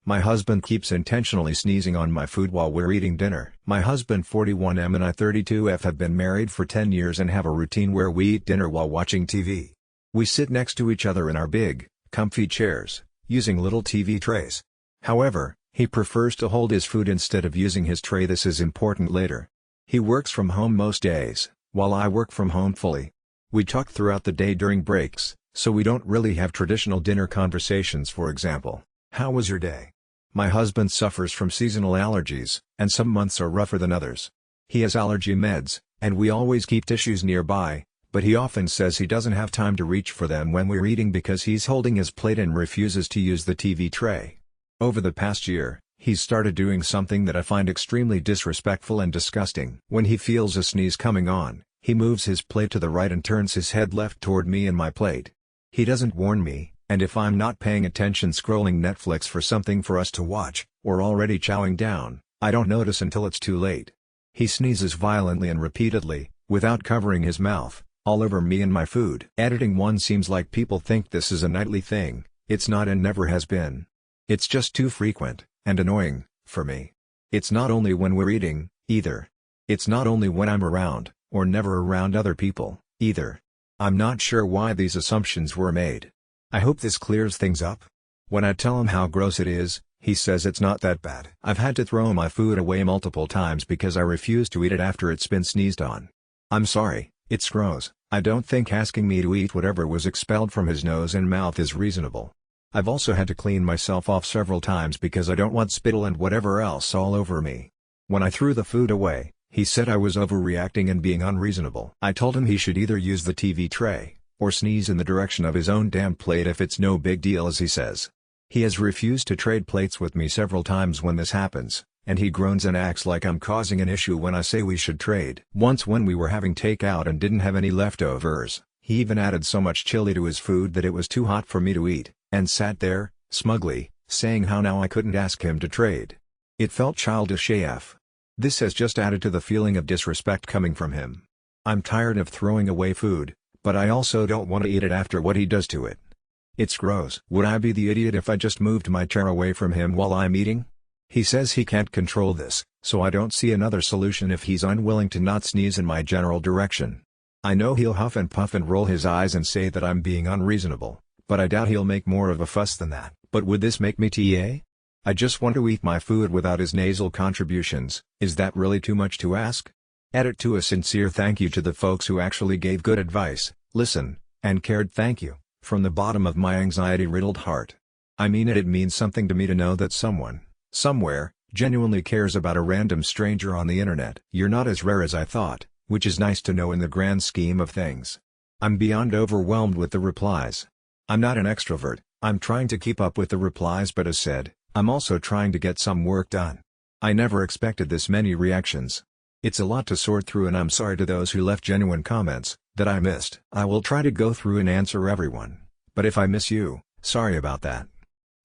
My husband keeps intentionally sneezing on my food while we're eating dinner. My husband 41M and I 32F have been married for 10 years and have a routine where we eat dinner while watching TV. We sit next to each other in our big, comfy chairs, using little TV trays. However, he prefers to hold his food instead of using his tray. This is important later. He works from home most days, while I work from home fully. We talk throughout the day during breaks, so we don't really have traditional dinner conversations. For example, "How was your day?" My husband suffers from seasonal allergies, and some months are rougher than others. He has allergy meds, and we always keep tissues nearby, but he often says he doesn't have time to reach for them when we're eating because he's holding his plate and refuses to use the TV tray. Over the past year, he's started doing something that I find extremely disrespectful and disgusting. When he feels a sneeze coming on, he moves his plate to the right and turns his head left toward me and my plate. He doesn't warn me, and if I'm not paying attention scrolling Netflix for something for us to watch, or already chowing down, I don't notice until it's too late. He sneezes violently and repeatedly, without covering his mouth, all over me and my food. Editing one seems like people think this is a nightly thing. It's not and never has been. It's just too frequent, and annoying, for me. It's not only when we're eating, either. It's not only when I'm around, or never around other people, either. I'm not sure why these assumptions were made. I hope this clears things up. When I tell him how gross it is, he says it's not that bad. I've had to throw my food away multiple times because I refuse to eat it after it's been sneezed on. I'm sorry, it's gross. I don't think asking me to eat whatever was expelled from his nose and mouth is reasonable. I've also had to clean myself off several times because I don't want spittle and whatever else all over me. When I threw the food away, he said I was overreacting and being unreasonable. I told him he should either use the TV tray, or sneeze in the direction of his own damn plate if it's no big deal, as he says. He has refused to trade plates with me several times when this happens, and he groans and acts like I'm causing an issue when I say we should trade. Once when we were having takeout and didn't have any leftovers, he even added so much chili to his food that it was too hot for me to eat, and sat there, smugly, saying how now I couldn't ask him to trade. It felt childish AF. This has just added to the feeling of disrespect coming from him. I'm tired of throwing away food, but I also don't want to eat it after what he does to it. It's gross. Would I be the idiot if I just moved my chair away from him while I'm eating? He says he can't control this, so I don't see another solution if he's unwilling to not sneeze in my general direction. I know he'll huff and puff and roll his eyes and say that I'm being unreasonable, but I doubt he'll make more of a fuss than that. But would this make me TA? I just want to eat my food without his nasal contributions. Is that really too much to ask? Edit to a sincere thank you to the folks who actually gave good advice, listened, and cared. Thank you, from the bottom of my anxiety-riddled heart. I mean it means something to me to know that someone, somewhere, genuinely cares about a random stranger on the internet. You're not as rare as I thought, which is nice to know in the grand scheme of things. I'm beyond overwhelmed with the replies. I'm not an extrovert, I'm trying to keep up with the replies, but as said, I'm also trying to get some work done. I never expected this many reactions. It's a lot to sort through, and I'm sorry to those who left genuine comments that I missed. I will try to go through and answer everyone, but if I miss you, sorry about that.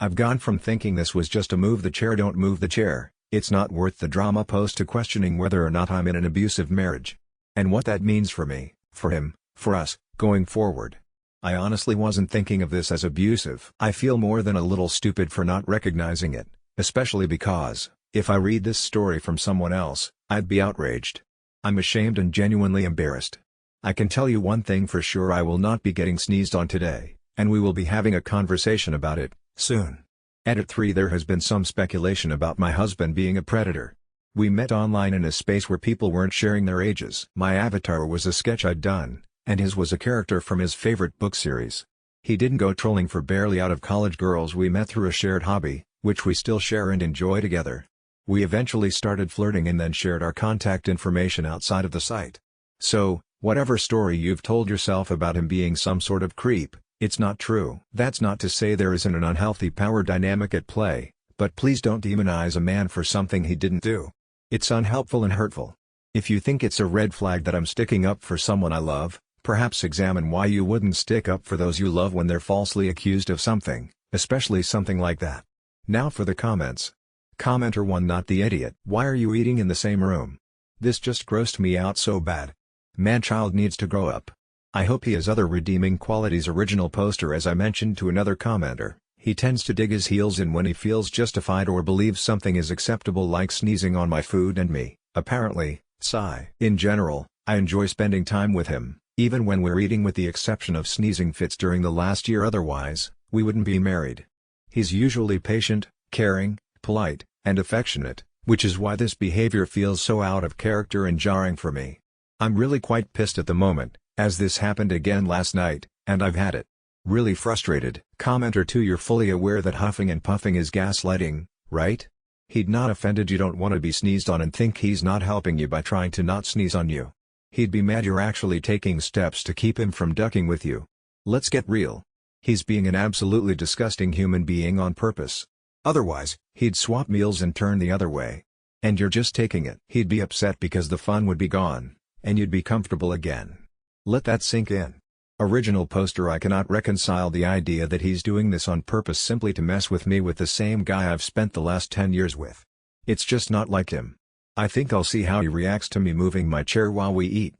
I've gone from thinking this was just a move the chair don't move the chair, it's not worth the drama post, to questioning whether or not I'm in an abusive marriage. And what that means for me, for him, for us, going forward. I honestly wasn't thinking of this as abusive. I feel more than a little stupid for not recognizing it, especially because, if I read this story from someone else, I'd be outraged. I'm ashamed and genuinely embarrassed. I can tell you one thing for sure: I will not be getting sneezed on today, and we will be having a conversation about it, soon. Edit 3. There has been some speculation about my husband being a predator. We met online in a space where people weren't sharing their ages. My avatar was a sketch I'd done, and his was a character from his favorite book series. He didn't go trolling for barely out of college girls. We met through a shared hobby, which we still share and enjoy together. We eventually started flirting and then shared our contact information outside of the site. So, whatever story you've told yourself about him being some sort of creep, it's not true. That's not to say there isn't an unhealthy power dynamic at play, but please don't demonize a man for something he didn't do. It's unhelpful and hurtful. If you think it's a red flag that I'm sticking up for someone I love, perhaps examine why you wouldn't stick up for those you love when they're falsely accused of something, especially something like that. Now for the comments. Commenter 1: Not the idiot. Why are you eating in the same room? This just grossed me out so bad. Man-child needs to grow up. I hope he has other redeeming qualities. Original poster. As I mentioned to another commenter, He tends to dig his heels in when he feels justified or believes something is acceptable, like sneezing on my food and me, apparently. Sigh. In general, I enjoy spending time with him, even when we're eating, with the exception of sneezing fits during the last year. Otherwise, we wouldn't be married. He's usually patient, caring, polite, and affectionate, which is why this behavior feels so out of character and jarring for me. I'm really quite pissed at the moment, as this happened again last night, and I've had it. Really frustrated. Commenter 2: You're fully aware that huffing and puffing is gaslighting, right? He'd not offended you don't want to be sneezed on and think he's not helping you by trying to not sneeze on you. He'd be mad you're actually taking steps to keep him from ducking with you. Let's get real. He's being an absolutely disgusting human being on purpose. Otherwise, he'd swap meals and turn the other way. And you're just taking it. He'd be upset because the fun would be gone, and you'd be comfortable again. Let that sink in. Original poster: I cannot reconcile the idea that he's doing this on purpose simply to mess with me, with the same guy I've spent the last 10 years with. It's just not like him. I think I'll see how he reacts to me moving my chair while we eat.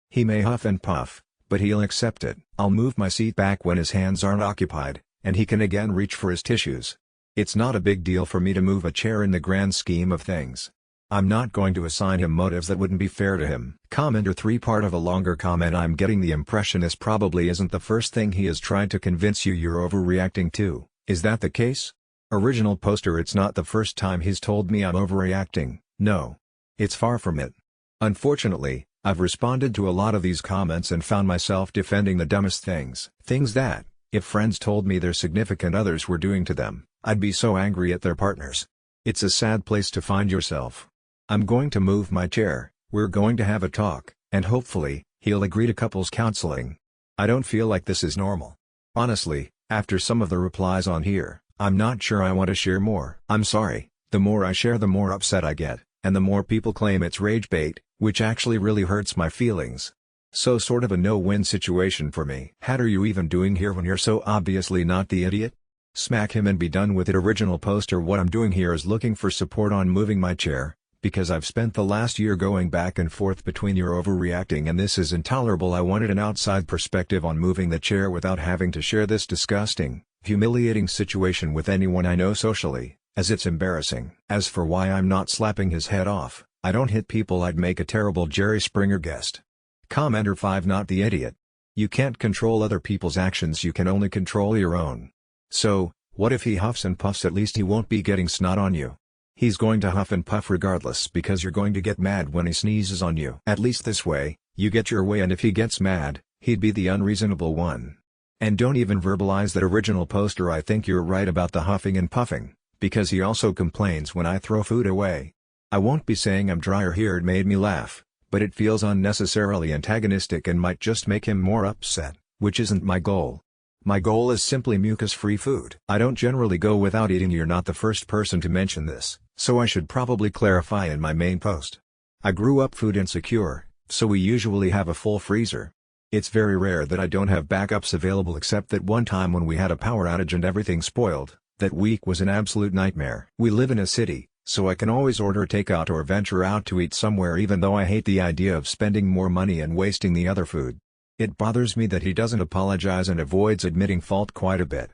He may huff and puff, but he'll accept it. I'll move my seat back when his hands aren't occupied, and he can again reach for his tissues. It's not a big deal for me to move a chair in the grand scheme of things. I'm not going to assign him motives that wouldn't be fair to him. Commenter 3: Part of a longer comment. I'm getting the impression this probably isn't the first thing he has tried to convince you you're overreacting to. Is that the case? Original poster: It's not the first time he's told me I'm overreacting. No. It's far from it. Unfortunately, I've responded to a lot of these comments and found myself defending the dumbest things. Things that, if friends told me their significant others were doing to them, I'd be so angry at their partners. It's a sad place to find yourself. I'm going to move my chair, we're going to have a talk, and hopefully, he'll agree to couples counseling. I don't feel like this is normal. Honestly, after some of the replies on here, I'm not sure I want to share more. I'm sorry, the more I share the more upset I get, and the more people claim it's rage bait, which actually really hurts my feelings. So sort of a no-win situation for me. What are you even doing here when you're so obviously not the idiot? Smack him and be done with it. Original poster: What I'm doing here is looking for support on moving my chair, because I've spent the last year going back and forth between you're overreacting and this is intolerable. I wanted an outside perspective on moving the chair without having to share this disgusting, humiliating situation with anyone I know socially, as it's embarrassing. As for why I'm not slapping his head off, I don't hit people. I'd make a terrible Jerry Springer guest. Commenter 5: Not the idiot. You can't control other people's actions, you can only control your own. So, what if he huffs and puffs? At least he won't be getting snot on you. He's going to huff and puff regardless because you're going to get mad when he sneezes on you. At least this way, you get your way, and if he gets mad, he'd be the unreasonable one. And don't even verbalize that. Original poster: I think you're right about the huffing and puffing, because he also complains when I throw food away. I won't be saying I'm drier here. It made me laugh, but it feels unnecessarily antagonistic and might just make him more upset, which isn't my goal. My goal is simply mucus-free food. I don't generally go without eating. You're not the first person to mention this, so I should probably clarify in my main post. I grew up food insecure, so we usually have a full freezer. It's very rare that I don't have backups available, except that one time when we had a power outage and everything spoiled. That week was an absolute nightmare. We live in a city, so I can always order takeout or venture out to eat somewhere, even though I hate the idea of spending more money and wasting the other food. It bothers me that he doesn't apologize and avoids admitting fault quite a bit.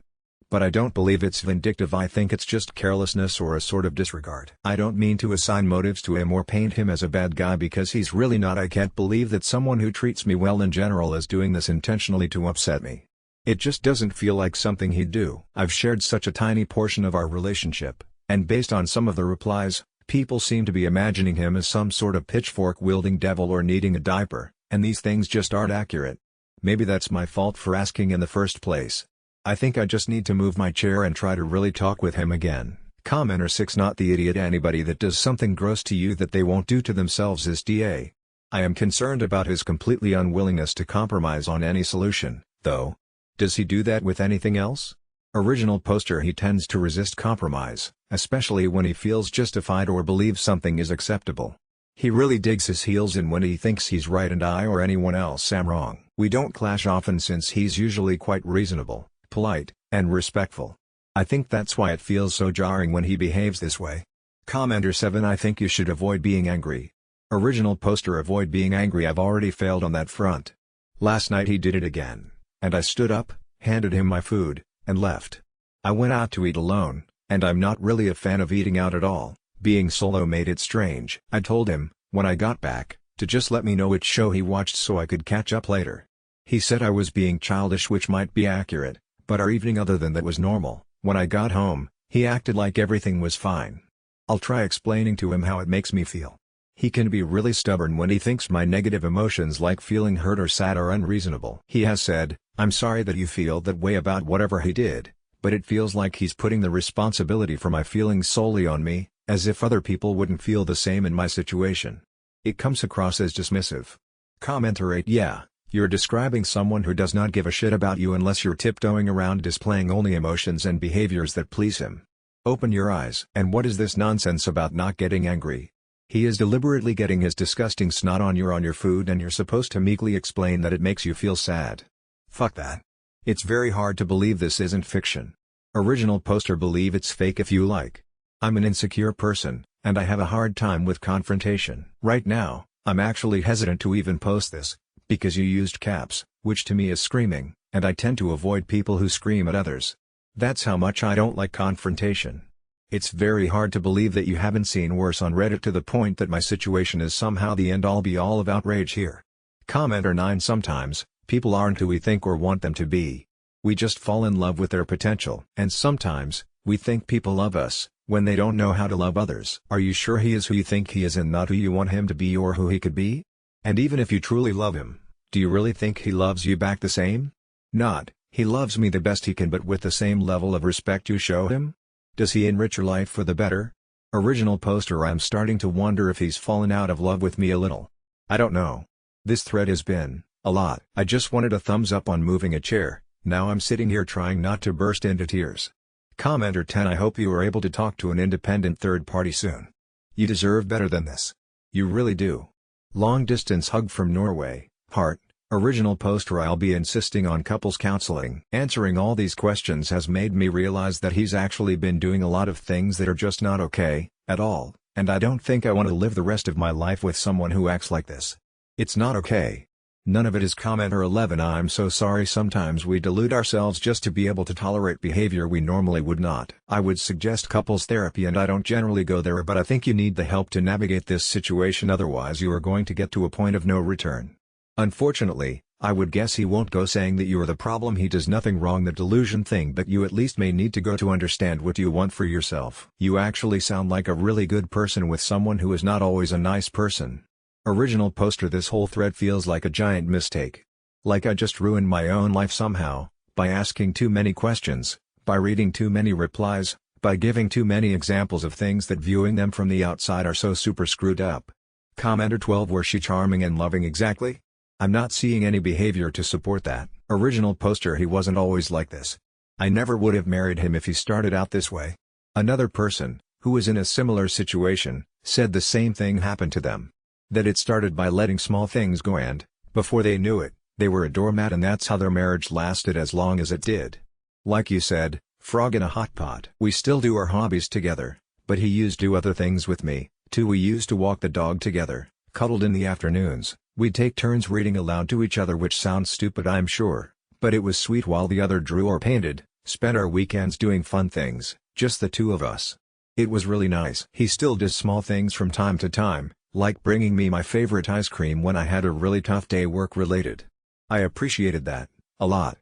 But I don't believe it's vindictive. I think it's just carelessness or a sort of disregard. I don't mean to assign motives to him or paint him as a bad guy, because he's really not. I can't believe that someone who treats me well in general is doing this intentionally to upset me. It just doesn't feel like something he'd do. I've shared such a tiny portion of our relationship, and based on some of the replies, people seem to be imagining him as some sort of pitchfork-wielding devil or needing a diaper, and these things just aren't accurate. Maybe that's my fault for asking in the first place. I think I just need to move my chair and try to really talk with him again. Commenter 6: Not the idiot. Anybody that does something gross to you that they won't do to themselves is DA. I am concerned about his completely unwillingness to compromise on any solution, though. Does he do that with anything else? Original poster: He tends to resist compromise, especially when he feels justified or believes something is acceptable. He really digs his heels in when he thinks he's right and I or anyone else am wrong. We don't clash often since he's usually quite reasonable, polite, and respectful. I think that's why it feels so jarring when he behaves this way. Commenter 7: I think you should avoid being angry. Original poster: Avoid being angry. I've already failed on that front. Last night he did it again, and I stood up, handed him my food, and left. I went out to eat alone, and I'm not really a fan of eating out at all. Being solo made it strange. I told him, when I got back, to just let me know which show he watched so I could catch up later. He said I was being childish, which might be accurate, but our evening other than that was normal. When I got home, he acted like everything was fine. I'll try explaining to him how it makes me feel. He can be really stubborn when he thinks my negative emotions like feeling hurt or sad are unreasonable. He has said, "I'm sorry that you feel that way about whatever he did, but it feels like he's putting the responsibility for my feelings solely on me, as if other people wouldn't feel the same in my situation." It comes across as dismissive. Commenter 8: Yeah, you're describing someone who does not give a shit about you unless you're tiptoeing around displaying only emotions and behaviors that please him. Open your eyes. And what is this nonsense about not getting angry? He is deliberately getting his disgusting snot on your food and you're supposed to meekly explain that it makes you feel sad. Fuck that. It's very hard to believe this isn't fiction. Original poster: believe it's fake if you like. I'm an insecure person, and I have a hard time with confrontation. Right now, I'm actually hesitant to even post this, because you used caps, which to me is screaming, and I tend to avoid people who scream at others. That's how much I don't like confrontation. It's very hard to believe that you haven't seen worse on Reddit to the point that my situation is somehow the end-all be-all of outrage here. Commenter 9: Sometimes, people aren't who we think or want them to be. We just fall in love with their potential. And sometimes, we think people love us, when they don't know how to love others. Are you sure he is who you think he is and not who you want him to be or who he could be? And even if you truly love him, do you really think he loves you back the same? Not, "He loves me the best he can," but with the same level of respect you show him? Does he enrich your life for the better? Original poster: I'm starting to wonder if he's fallen out of love with me a little. I don't know. This thread has been a lot. I just wanted a thumbs up on moving a chair. Now I'm sitting here trying not to burst into tears. Commenter 10: I hope you are able to talk to an independent third party soon. You deserve better than this. You really do. Long distance hug from Norway, heart. Original poster: I'll be insisting on couples counseling. Answering all these questions has made me realize that he's actually been doing a lot of things that are just not okay, at all, and I don't think I want to live the rest of my life with someone who acts like this. It's not okay. None of it is. Commenter 11: I'm so sorry sometimes we delude ourselves just to be able to tolerate behavior we normally would not. I would suggest couples therapy and I don't generally go there, but I think you need the help to navigate this situation, otherwise you are going to get to a point of no return. Unfortunately, I would guess he won't go saying that you are the problem. He does nothing wrong, the delusion thing, but you at least may need to go to understand what you want for yourself. You actually sound like a really good person with someone who is not always a nice person. Original poster: This whole thread feels like a giant mistake. Like I just ruined my own life somehow, by asking too many questions, by reading too many replies, by giving too many examples of things that viewing them from the outside are so super screwed up. Commenter 12: Was she charming and loving? Exactly. I'm not seeing any behavior to support that. Original poster: He wasn't always like this. I never would have married him if he started out this way. Another person, who was in a similar situation, said the same thing happened to them. That it started by letting small things go and, before they knew it, they were a doormat, and that's how their marriage lasted as long as it did. Like you said, frog in a hot pot. We still do our hobbies together, but he used to do other things with me, too. We used to walk the dog together, cuddled in the afternoons. We'd take turns reading aloud to each other, which sounds stupid I'm sure, but it was sweet while the other drew or painted, spent our weekends doing fun things, just the two of us. It was really nice. He still does small things from time to time, like bringing me my favorite ice cream when I had a really tough day work-related. I appreciated that, a lot.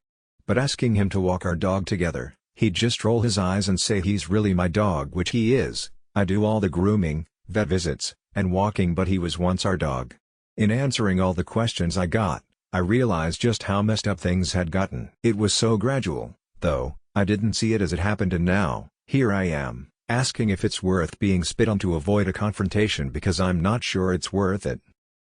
But asking him to walk our dog together, he'd just roll his eyes and say he's really my dog, which he is. I do all the grooming, vet visits, and walking, but he was once our dog. In answering all the questions I got, I realized just how messed up things had gotten. It was so gradual, though, I didn't see it as it happened, and now, here I am, asking if it's worth being spit on to avoid a confrontation because I'm not sure it's worth it.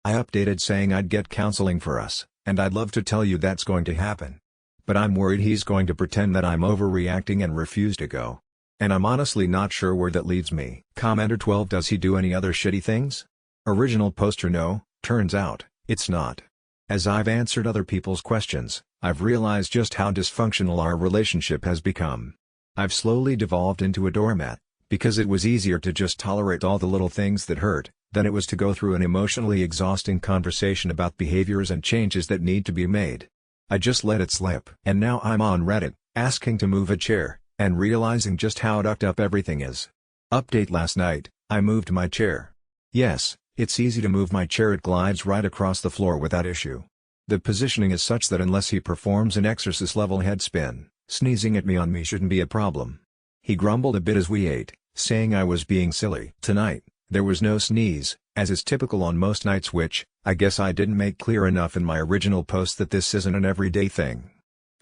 I updated saying I'd get counseling for us, and I'd love to tell you that's going to happen. But I'm worried he's going to pretend that I'm overreacting and refuse to go. And I'm honestly not sure where that leaves me. Commenter 12: Does he do any other shitty things? Original poster: No. Turns out, it's not. As I've answered other people's questions, I've realized just how dysfunctional our relationship has become. I've slowly devolved into a doormat, because it was easier to just tolerate all the little things that hurt, than it was to go through an emotionally exhausting conversation about behaviors and changes that need to be made. I just let it slip. And now I'm on Reddit, asking to move a chair, and realizing just how ducked up everything is. Update: last night, I moved my chair. Yes, it's easy to move my chair, it glides right across the floor without issue. The positioning is such that unless he performs an exorcist-level head spin, sneezing at me on me shouldn't be a problem. He grumbled a bit as we ate, saying I was being silly. Tonight, there was no sneeze, as is typical on most nights, which, I guess I didn't make clear enough in my original post that this isn't an everyday thing.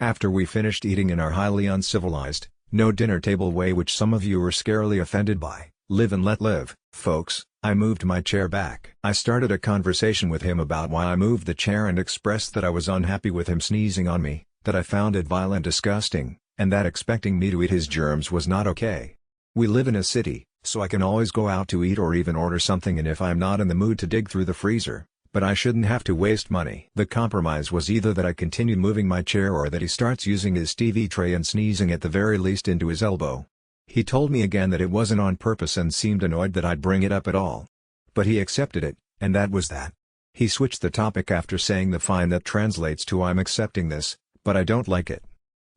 After we finished eating in our highly uncivilized, no dinner table way which some of you were scarily offended by, live and let live, folks, I moved my chair back. I started a conversation with him about why I moved the chair and expressed that I was unhappy with him sneezing on me, that I found it vile and disgusting, and that expecting me to eat his germs was not okay. We live in a city, so I can always go out to eat or even order something, and if I'm not in the mood to dig through the freezer, but I shouldn't have to waste money. The compromise was either that I continue moving my chair or that he starts using his TV tray and sneezing at the very least into his elbow. He told me again that it wasn't on purpose and seemed annoyed that I'd bring it up at all. But he accepted it, and that was that. He switched the topic after saying the fine that translates to I'm accepting this, but I don't like it.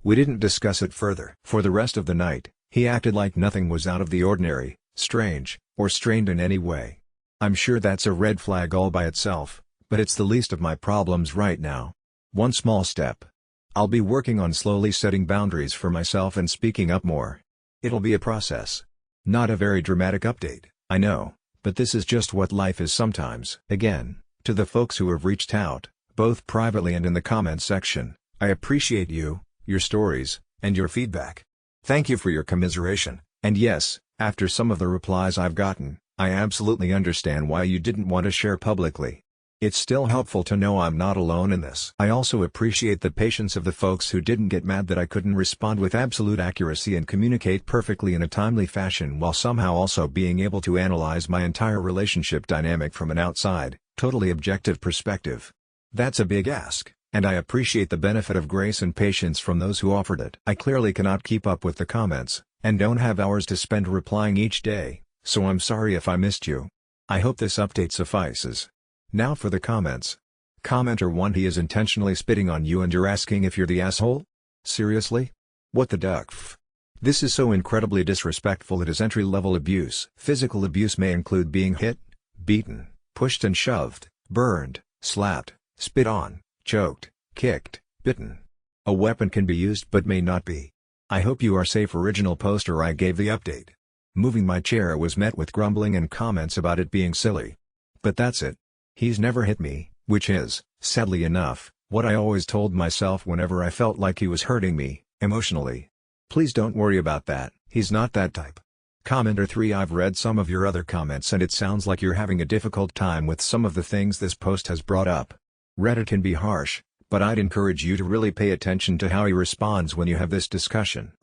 We didn't discuss it further. For the rest of the night, he acted like nothing was out of the ordinary, strange, or strained in any way. I'm sure that's a red flag all by itself, but it's the least of my problems right now. One small step. I'll be working on slowly setting boundaries for myself and speaking up more. It'll be a process. Not a very dramatic update, I know, but this is just what life is sometimes. Again, to the folks who have reached out, both privately and in the comments section, I appreciate you, your stories, and your feedback. Thank you for your commiseration, and yes, after some of the replies I've gotten, I absolutely understand why you didn't want to share publicly. It's still helpful to know I'm not alone in this. I also appreciate the patience of the folks who didn't get mad that I couldn't respond with absolute accuracy and communicate perfectly in a timely fashion while somehow also being able to analyze my entire relationship dynamic from an outside, totally objective perspective. That's a big ask, and I appreciate the benefit of grace and patience from those who offered it. I clearly cannot keep up with the comments, and don't have hours to spend replying each day, so I'm sorry if I missed you. I hope this update suffices. Now for the comments. Commenter 1: he is intentionally spitting on you and you're asking if you're the asshole? Seriously? What the duck f? This is so incredibly disrespectful. It is entry-level abuse. Physical abuse may include being hit, beaten, pushed and shoved, burned, slapped, spit on, choked, kicked, bitten. A weapon can be used but may not be. I hope you are safe. Original poster: I gave the update. Moving my chair was met with grumbling and comments about it being silly. But that's it. He's never hit me, which is, sadly enough, what I always told myself whenever I felt like he was hurting me, emotionally. Please don't worry about that, he's not that type. Commenter 3: I've read some of your other comments and it sounds like you're having a difficult time with some of the things this post has brought up. Reddit can be harsh, but I'd encourage you to really pay attention to how he responds when you have this discussion.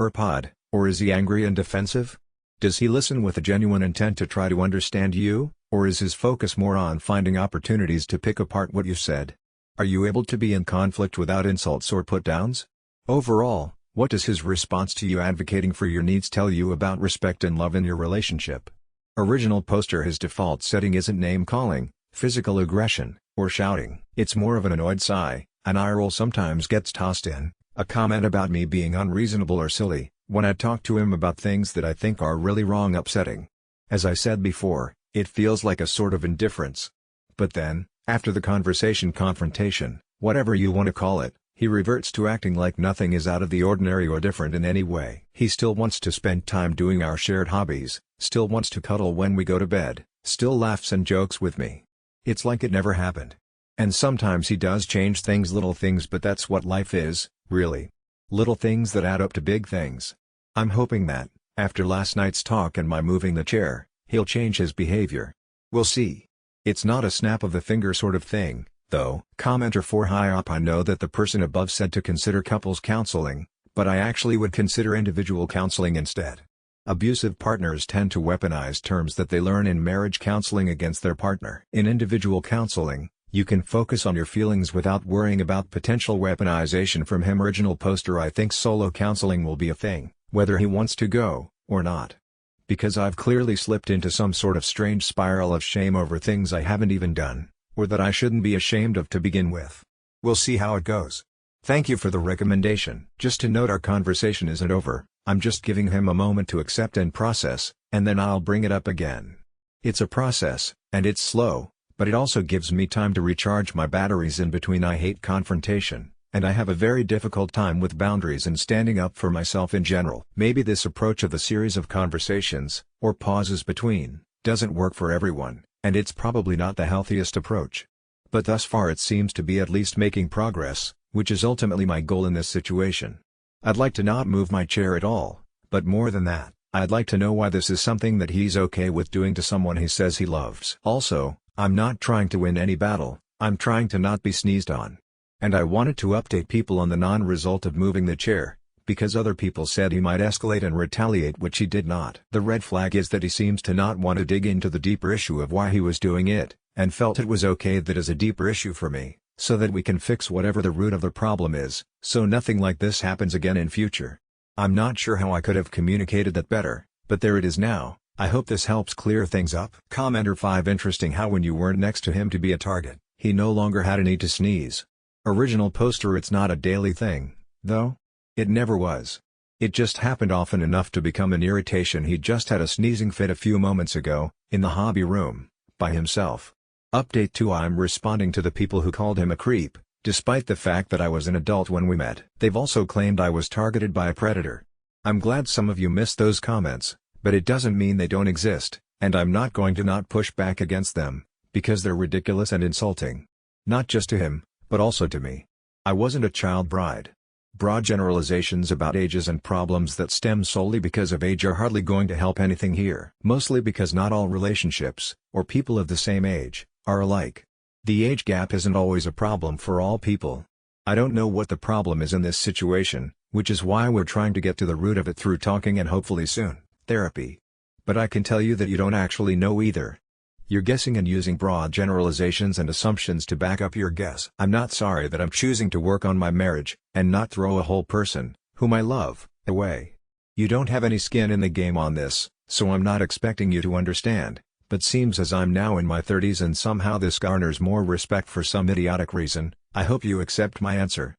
Or is he angry and defensive? Does he listen with a genuine intent to try to understand you, or is his focus more on finding opportunities to pick apart what you said? Are you able to be in conflict without insults or put-downs? Overall, what does his response to you advocating for your needs tell you about respect and love in your relationship? Original poster: his default setting isn't name-calling, physical aggression, or shouting. It's more of an annoyed sigh, an eye roll sometimes gets tossed in, a comment about me being unreasonable or silly, when I talk to him about things that I think are really wrong, upsetting. As I said before, it feels like a sort of indifference. But then, after the confrontation, whatever you want to call it, he reverts to acting like nothing is out of the ordinary or different in any way. He still wants to spend time doing our shared hobbies, still wants to cuddle when we go to bed, still laughs and jokes with me. It's like it never happened. And sometimes he does change things, little things, but that's what life is, really. Little things that add up to big things. I'm hoping that, after last night's talk and my moving the chair, he'll change his behavior. We'll see. It's not a snap of the finger sort of thing, though. Commenter 4: high up, I know that the person above said to consider couples counseling, but I actually would consider individual counseling instead. Abusive partners tend to weaponize terms that they learn in marriage counseling against their partner. In individual counseling, you can focus on your feelings without worrying about potential weaponization from him. Original poster: I think solo counseling will be a thing, whether he wants to go, or not. Because I've clearly slipped into some sort of strange spiral of shame over things I haven't even done, or that I shouldn't be ashamed of to begin with. We'll see how it goes. Thank you for the recommendation. Just to note, our conversation isn't over. I'm just giving him a moment to accept and process, and then I'll bring it up again. It's a process, and it's slow, but it also gives me time to recharge my batteries in between. I hate confrontation, and I have a very difficult time with boundaries and standing up for myself in general. Maybe this approach of the series of conversations, or pauses between, doesn't work for everyone, and it's probably not the healthiest approach. But thus far it seems to be at least making progress, which is ultimately my goal in this situation. I'd like to not move my chair at all, but more than that, I'd like to know why this is something that he's okay with doing to someone he says he loves. Also, I'm not trying to win any battle, I'm trying to not be sneezed on. And I wanted to update people on the non-result of moving the chair, because other people said he might escalate and retaliate, which he did not. The red flag is that he seems to not want to dig into the deeper issue of why he was doing it, and felt it was okay that is a deeper issue for me, so that we can fix whatever the root of the problem is, so nothing like this happens again in future. I'm not sure how I could have communicated that better, but there it is now. I hope this helps clear things up. Commenter 5: Interesting how when you weren't next to him to be a target, he no longer had a need to sneeze. Original poster: It's not a daily thing, though. It never was. It just happened often enough to become an irritation. He just had a sneezing fit a few moments ago, in the hobby room, by himself. Update 2: I'm responding to the people who called him a creep, despite the fact that I was an adult when we met. They've also claimed I was targeted by a predator. I'm glad some of you missed those comments, but it doesn't mean they don't exist, and I'm not going to not push back against them, because they're ridiculous and insulting. Not just to him, but also to me. I wasn't a child bride. Broad generalizations about ages and problems that stem solely because of age are hardly going to help anything here. Mostly because not all relationships, or people of the same age, are alike. The age gap isn't always a problem for all people. I don't know what the problem is in this situation, which is why we're trying to get to the root of it through talking and hopefully soon, therapy. But I can tell you that you don't actually know either. You're guessing and using broad generalizations and assumptions to back up your guess. I'm not sorry that I'm choosing to work on my marriage, and not throw a whole person, whom I love, away. You don't have any skin in the game on this, so I'm not expecting you to understand, but seems as I'm now in my 30s and somehow this garners more respect for some idiotic reason. I hope you accept my answer.